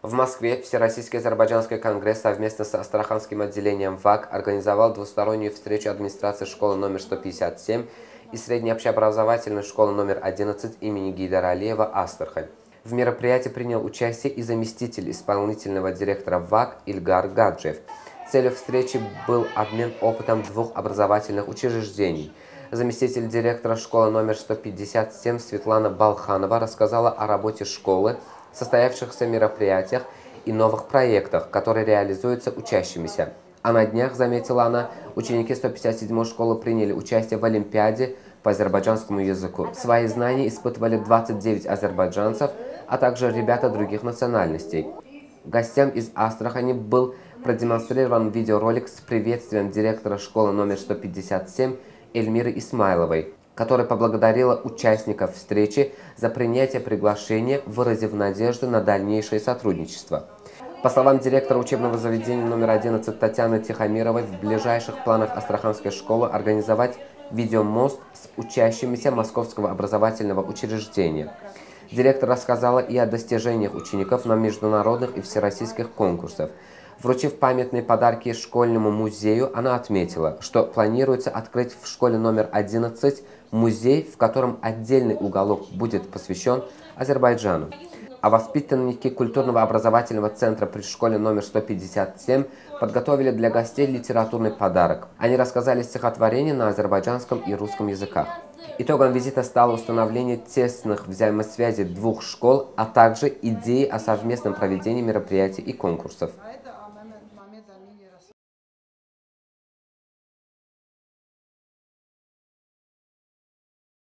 В Москве Всероссийский азербайджанский конгресс совместно с Астраханским отделением ВАК организовал двустороннюю встречу администрации школы номер 157 и средней общеобразовательной школы номер 11 имени Гейдара Алиева «Астрахань». В мероприятии принял участие и заместитель исполнительного директора ВАК Ильгар Гаджиев. Целью встречи был обмен опытом двух образовательных учреждений. Заместитель директора школы номер 157 Светлана Балханова рассказала о работе школы, состоявшихся мероприятиях и новых проектах, которые реализуются учащимися. А на днях, заметила она, ученики 157-й школы приняли участие в Олимпиаде по азербайджанскому языку. Свои знания испытывали 29 азербайджанцев, а также ребята других национальностей. Гостям из Астрахани был продемонстрирован видеоролик с приветствием директора школы номер 157 Эльмиры Исмайловой, которая поблагодарила участников встречи за принятие приглашения, выразив надежду на дальнейшее сотрудничество. По словам директора учебного заведения номер 11 Татьяны Тихомировой, в ближайших планах Астраханской школы организовать видеомост с учащимися Московского образовательного учреждения. Директор рассказала и о достижениях учеников на международных и всероссийских конкурсах. Вручив памятные подарки школьному музею, она отметила, что планируется открыть в школе номер 11 музей, в котором отдельный уголок будет посвящен Азербайджану. А воспитанники культурного образовательного центра при школе номер 157 подготовили для гостей литературный подарок. Они рассказали стихотворения на азербайджанском и русском языках. Итогом визита стало установление тесных взаимосвязей двух школ, а также идеи о совместном проведении мероприятий и конкурсов.